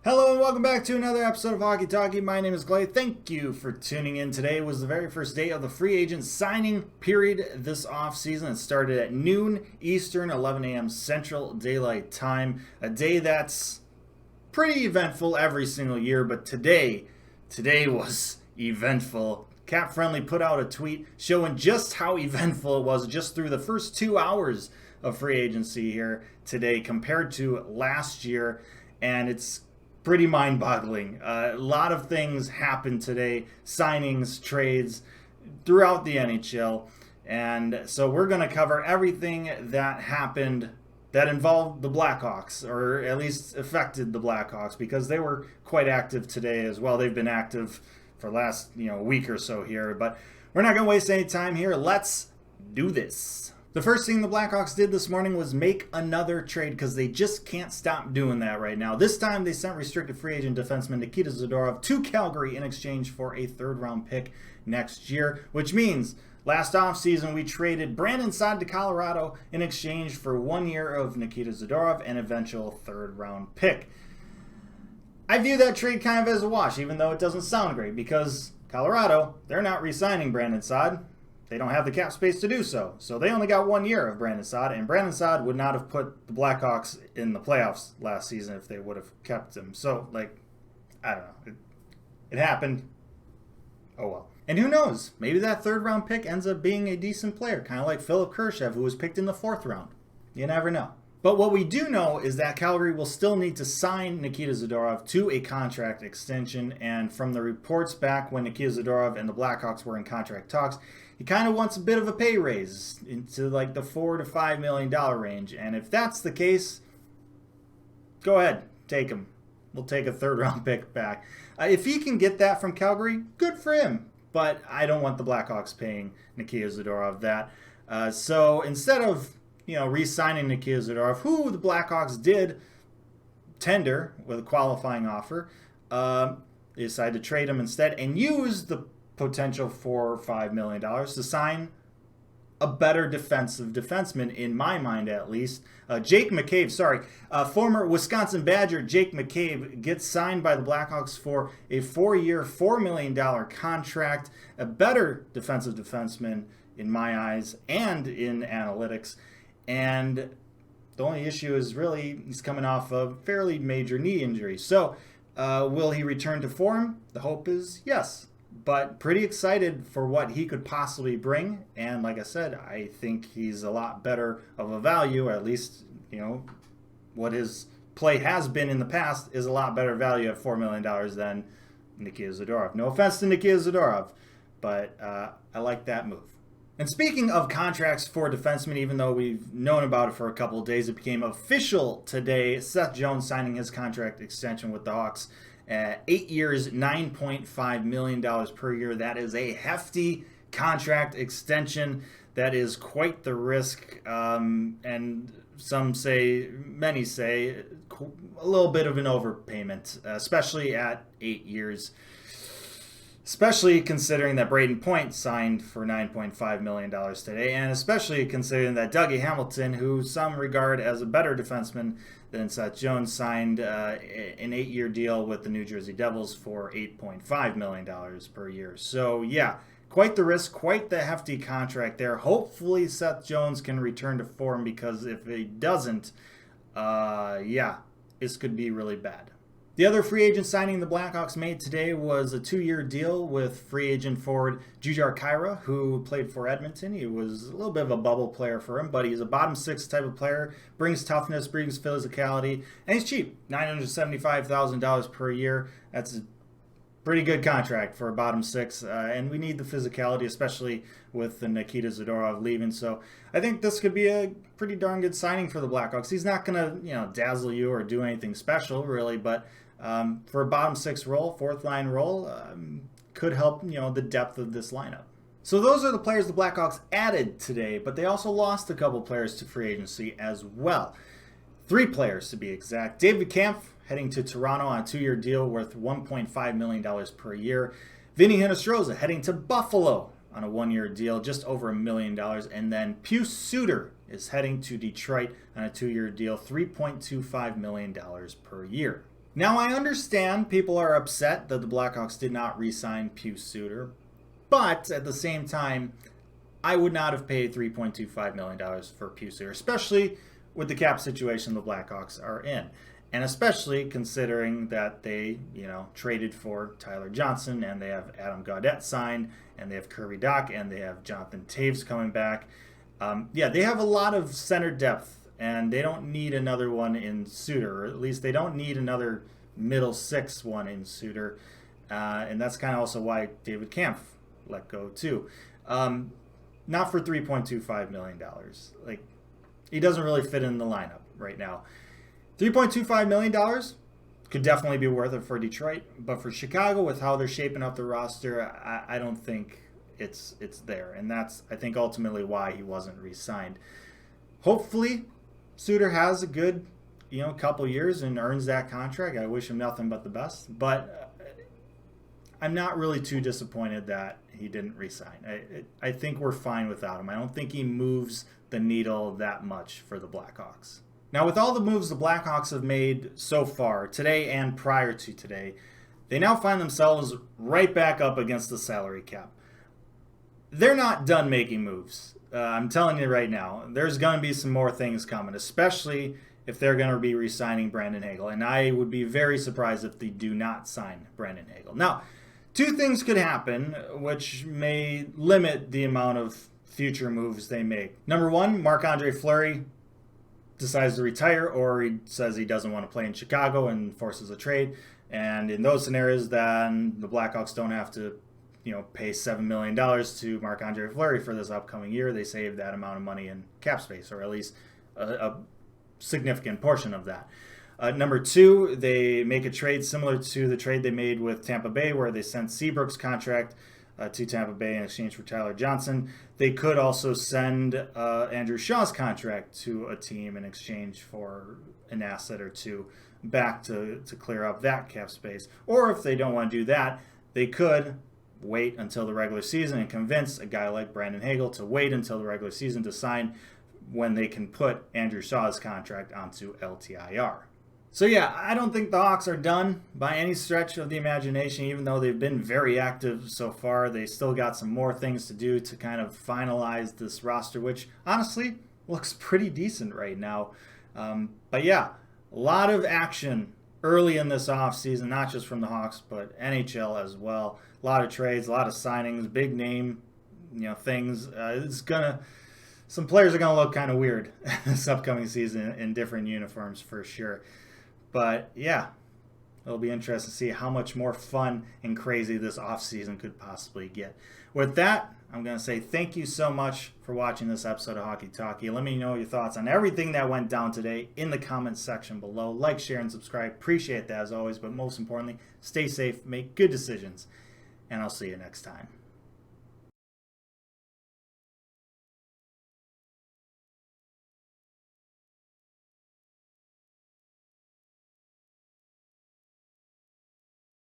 Hello and welcome back to another episode of Hockey Talkie. My name is Clay. Thank you for tuning in. Today was the very first day of the free agent signing period this offseason. It started at noon Eastern, 11 a.m. Central Daylight Time. A day that's pretty eventful every single year, but today was eventful. Cap Friendly put out a tweet showing just how eventful it was just through the first 2 hours of free agency here today compared to last year, and it's pretty mind-boggling. A lot of things happened today, signings, trades throughout the NHL, and so we're going to cover everything that happened that involved the Blackhawks, or at least affected the Blackhawks, because they were quite active today as well. They've been active for the last week or so here, but we're not going to waste any time here. Let's do this. The first thing the Blackhawks did this morning was make another trade because they just can't stop doing that right now. This time they sent restricted free agent defenseman Nikita Zadorov to Calgary in exchange for a third-round pick next year, which means last offseason we traded Brandon Saad to Colorado in exchange for 1 year of Nikita Zadorov and eventual third-round pick. I view that trade kind of as a wash, even though it doesn't sound great, because Colorado, they're not re-signing Brandon Saad. They don't have the cap space to do so. So they only got 1 year of Brandon Saad, and Brandon Saad would not have put the Blackhawks in the playoffs last season if they would have kept him. So, I don't know. It happened. Oh well. And who knows? Maybe that third-round pick ends up being a decent player, kind of like Philip Kurashev, who was picked in the fourth round. You never know. But what we do know is that Calgary will still need to sign Nikita Zadorov to a contract extension, and from the reports back when Nikita Zadorov and the Blackhawks were in contract talks, he kind of wants a bit of a pay raise into like the $4 to $5 million range. And if that's the case, go ahead, take him. We'll take a third-round pick back. If he can get that from Calgary, good for him. But I don't want the Blackhawks paying Nikita Zadorov that. So instead of re-signing Nikita Zadorov, who the Blackhawks did tender with a qualifying offer, they decided to trade him instead and use the potential $4 or $5 million to sign a better defensive defenseman, in my mind at least. Jake McCabe, former Wisconsin Badger Jake McCabe gets signed by the Blackhawks for a 4-year, $4 million contract, a better defensive defenseman in my eyes and in analytics. And the only issue is really he's coming off a fairly major knee injury. So will he return to form? The hope is yes. But pretty excited for what he could possibly bring. And like I said, I think he's a lot better of a value, or at least, what his play has been in the past is a lot better value at $4 million than Nikita Zadorov. No offense to Nikita Zadorov, but I like that move. And speaking of contracts for defensemen, even though we've known about it for a couple of days, it became official today. Seth Jones signing his contract extension with the Hawks. 8 years, $9.5 million per year. That is a hefty contract extension. That is quite the risk. And many say, a little bit of an overpayment, especially at 8 years. Especially considering that Braden Point signed for $9.5 million today, and especially considering that Dougie Hamilton, who some regard as a better defenseman than Seth Jones, signed an 8-year deal with the New Jersey Devils for $8.5 million per year. So yeah, quite the risk, quite the hefty contract there. Hopefully Seth Jones can return to form, because if he doesn't, this could be really bad. The other free agent signing the Blackhawks made today was a 2-year deal with free agent forward Jujhar Kaira, who played for Edmonton. He was a little bit of a bubble player for him, but he's a bottom six type of player, brings toughness, brings physicality, and he's cheap, $975,000 per year. That's a pretty good contract for a bottom six, and we need the physicality, especially with the Nikita Zadorov leaving. So I think this could be a pretty darn good signing for the Blackhawks. He's not going to, dazzle you or do anything special, really, but for a bottom six role, fourth line role, could help, the depth of this lineup. So those are the players the Blackhawks added today, but they also lost a couple players to free agency as well. 3 players to be exact. David Kampf heading to Toronto on a 2-year deal worth $1.5 million per year. Vinnie Hinostroza heading to Buffalo on a 1-year deal, just over $1 million. And then Pius Suter is heading to Detroit on a 2-year deal, $3.25 million per year. Now, I understand people are upset that the Blackhawks did not re-sign Pius Suter, but at the same time, I would not have paid $3.25 million for Pius Suter, especially with the cap situation the Blackhawks are in. And especially considering that they, traded for Tyler Johnson, and they have Adam Gaudette signed, and they have Kirby Dach, and they have Jonathan Taves coming back. They have a lot of center depth, and they don't need another one in Suter, or at least they don't need another middle six one in Suter. And that's kind of also why David Kampf let go too. Not for $3.25 million. Like, he doesn't really fit in the lineup right now. $3.25 million could definitely be worth it for Detroit, but for Chicago, with how they're shaping up the roster, I don't think it's there, and that's, I think, ultimately why he wasn't re-signed. Hopefully, Suter has a good, couple years and earns that contract. I wish him nothing but the best, but I'm not really too disappointed that he didn't re-sign. I think we're fine without him. I don't think he moves the needle that much for the Blackhawks. Now, with all the moves the Blackhawks have made so far, today and prior to today, they now find themselves right back up against the salary cap. They're not done making moves. I'm telling you right now, there's going to be some more things coming, especially if they're going to be re-signing Brandon Hagel. And I would be very surprised if they do not sign Brandon Hagel. Now, two things could happen which may limit the amount of future moves they make. Number one, Marc-Andre Fleury decides to retire, or he says he doesn't want to play in Chicago and forces a trade. And in those scenarios, then the Blackhawks don't have to, pay $7 million to Marc-Andre Fleury for this upcoming year. They save that amount of money in cap space, or at least a significant portion of that. Number two, they make a trade similar to the trade they made with Tampa Bay, where they sent Seabrook's contract to Tampa Bay in exchange for Tyler Johnson. They could also send Andrew Shaw's contract to a team in exchange for an asset or two back to clear up that cap space. Or if they don't want to do that, they could wait until the regular season and convince a guy like Brandon Hagel to wait until the regular season to sign, when they can put Andrew Shaw's contract onto LTIR. So yeah, I don't think the Hawks are done by any stretch of the imagination. Even though they've been very active so far, they still got some more things to do to kind of finalize this roster, which honestly looks pretty decent right now. But yeah, a lot of action early in this offseason, not just from the Hawks, but NHL as well. A lot of trades, a lot of signings, big name, things. Some players are gonna look kind of weird this upcoming season in different uniforms for sure. But yeah, it'll be interesting to see how much more fun and crazy this offseason could possibly get. With that, I'm going to say thank you so much for watching this episode of Hockey Talkie. Let me know your thoughts on everything that went down today in the comments section below. Like, share, and subscribe. Appreciate that as always. But most importantly, stay safe, make good decisions, and I'll see you next time.